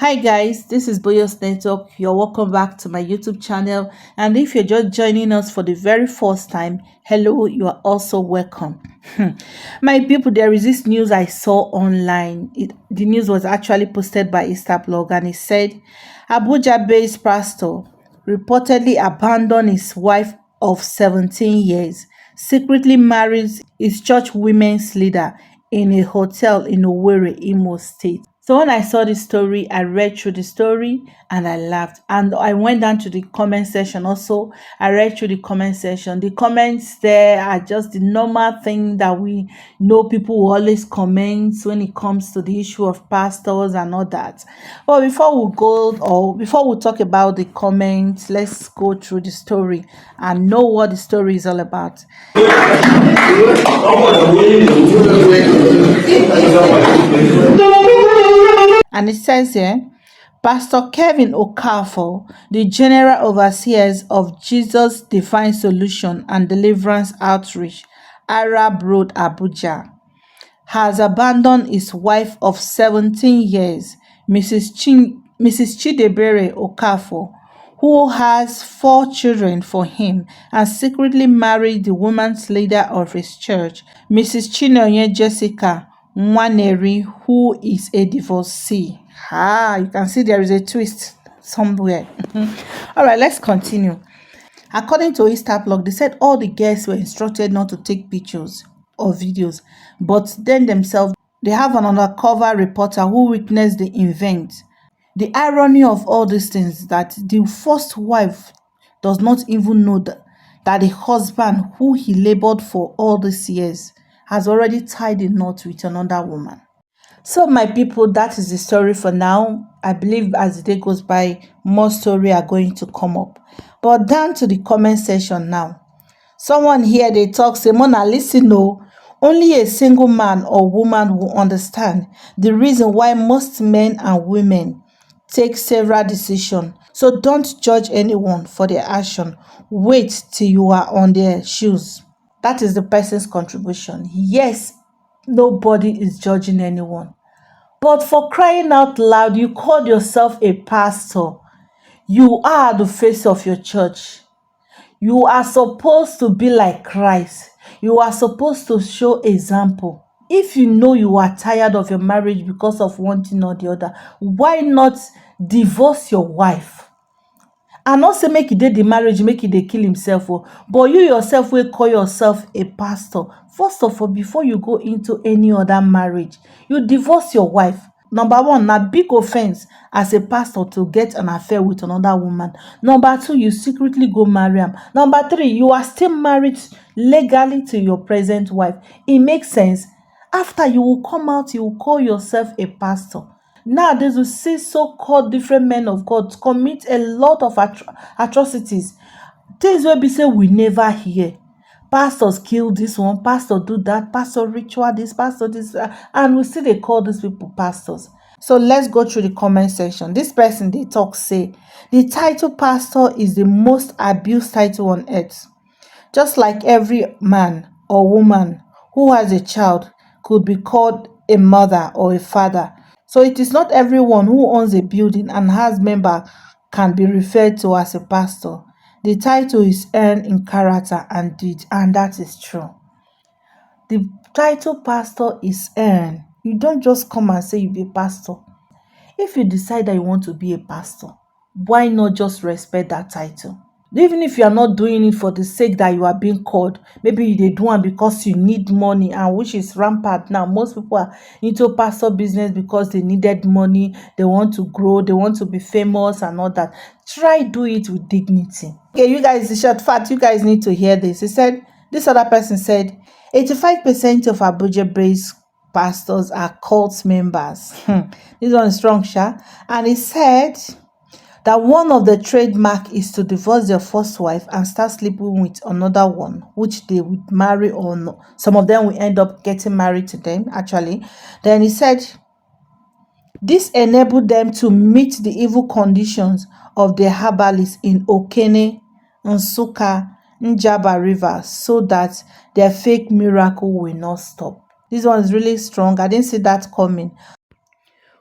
Hi guys, this is Boyos Network. You're welcome back to my YouTube channel. And if you're just joining us for the very first time, hello, you are also welcome. My people, there is this news I saw online. The news was actually posted by Instablog and it said Abuja-based pastor reportedly abandoned his wife of 17 years, secretly marries his church women's leader in a hotel in Owerri, Imo State. So when I saw this story, I read through the story and I laughed. And I went down to the comment section also. I read through the comment section. The comments there are just the normal thing that we know people will always comment when it comes to the issue of pastors and all that. But before we talk about the comments, let's go through the story and know what the story is all about. And it says here, Pastor Kevin Okafor, the General Overseers of Jesus Divine Solution and Deliverance Outreach, Arab Road, Abuja, has abandoned his wife of 17 years, Mrs. Chidebere Okafor, who has 4 children for him, and secretly married the women's leader of his church, Mrs. Chinonye Jessica Nwaneri, who is a divorcee. You can see there is a twist somewhere. All right, let's continue. According to Instablog, they said all the guests were instructed not to take pictures or videos, but then themselves, they have an undercover reporter who witnessed the event. The irony of all these things is that the first wife does not even know that the husband who he labored for all these years has already tied a knot with another woman. So my people, that is the story for now. I believe as the day goes by, more stories are going to come up. But down to the comment section now. Someone here, they talk, say, Mona, listen, no. Only a single man or woman will understand the reason why most men and women take several decisions. So don't judge anyone for their action. Wait till you are on their shoes. That is the person's contribution. Yes, nobody is judging anyone. But for crying out loud, you called yourself a pastor. You are the face of your church. You are supposed to be like Christ. You are supposed to show example. If you know you are tired of your marriage because of one thing or the other, why not divorce your wife? And not say make e dey the marriage, make e dey kill himself. But you yourself will call yourself a pastor. First of all, before you go into any other marriage, you divorce your wife. Number one, na big offense as a pastor to get an affair with another woman. Number two, you secretly go marry am. Number three, you are still married legally to your present wife. It makes sense. After, you will come out, you will call yourself a pastor. Nowadays, we see so-called different men of God commit a lot of atrocities. Things wey be say we never hear. Pastors kill this one, pastor do that, pastor ritual this, pastor this, and we still dey call these people pastors. So let's go through the comment section. This person, they talk, say, the title pastor is the most abused title on earth. Just like every man or woman who has a child could be called a mother or a father. So it is not everyone who owns a building and has member can be referred to as a pastor. The title is earned in character and deed, and that is true. The title pastor is earned. You don't just come and say you be pastor. If you decide that you want to be a pastor, why not just respect that title? Even if you are not doing it for the sake that you are being called, maybe you dey do it because you need money, and which is rampant now. Most people are into pastor business because they needed money, they want to grow, they want to be famous and all that. Try do it with dignity. Okay, you guys, the short fact, you guys need to hear this. He said, this other person said, 85% of Abuja-based pastors are cult members. This one is strong, Sha. And he said that one of the trademark is to divorce their first wife and start sleeping with another one, which they would marry, or no. Some of them will end up getting married to them, actually. Then he said, this enabled them to meet the evil conditions of the herbalists in Okene, Nsukka, Njaba River, so that their fake miracle will not stop. This one is really strong. I didn't see that coming.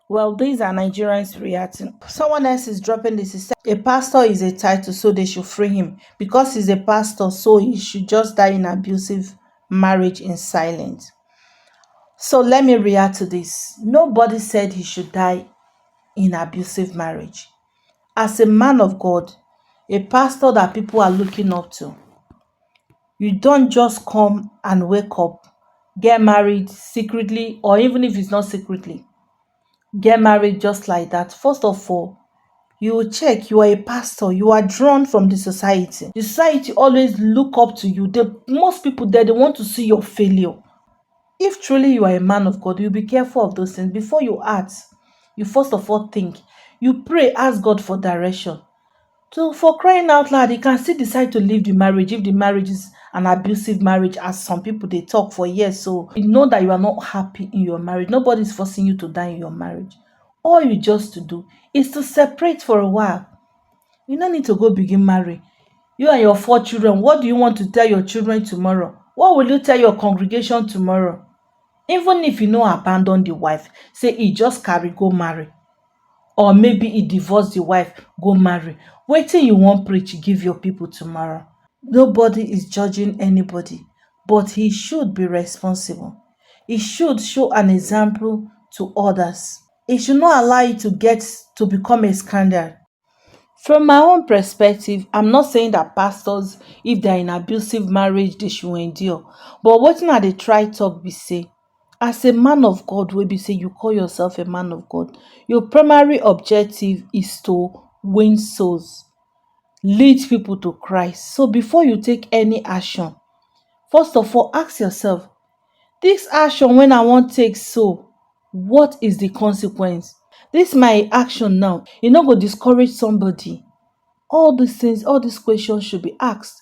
Well, these are Nigerians reacting. Someone else is dropping this. He said, a pastor is a title, so they should free him. Because he's a pastor, so he should just die in abusive marriage in silence. So let me react to this. Nobody said he should die in abusive marriage. As a man of God, a pastor that people are looking up to, you don't just come and wake up, get married secretly, or even if it's not secretly, get married just like that. First of all, you will check, you are a pastor, you are drawn from the society. The society always look up to you. Most people there, they want to see your failure. If truly you are a man of God, you be careful of those things. Before you act, you first of all think. You pray, ask God for direction. So for crying out loud, you can still decide to leave the marriage if the marriage is an abusive marriage, as some people they talk for years. So you know that you are not happy in your marriage. Nobody's forcing you to die in your marriage. All you just to do is to separate for a while. You don't need to go begin marry. You and your 4 children, what do you want to tell your children tomorrow? What will you tell your congregation tomorrow? Even if you no abandon the wife, say he just carry go marry, or maybe he divorce the wife, go marry. Wetin you wan preach give your people tomorrow? Nobody is judging anybody, but he should be responsible. He should show an example to others. He should not allow it to become a scandal. From my own perspective, I'm not saying that pastors, if they're in abusive marriage, they should endure. But wetin I dey try talk be say, as a man of God, wey be say you call yourself a man of God, your primary objective is to win souls, lead people to Christ. So before you take any action, first of all, ask yourself, this action when I wan take, so what is the consequence? This my action now, e no go discourage somebody? All these things, all these questions should be asked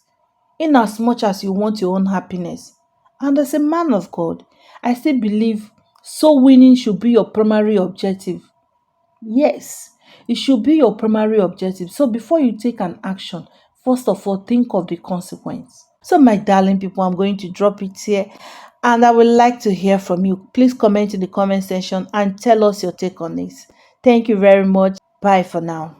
in as much as you want your own happiness. And as a man of God, I still believe soul winning should be your primary objective. Yes, it should be your primary objective. So before you take an action, first of all, think of the consequence. So my darling people, I'm going to drop it here and I would like to hear from you. Please comment in the comment section and tell us your take on this. Thank you very much. Bye for now.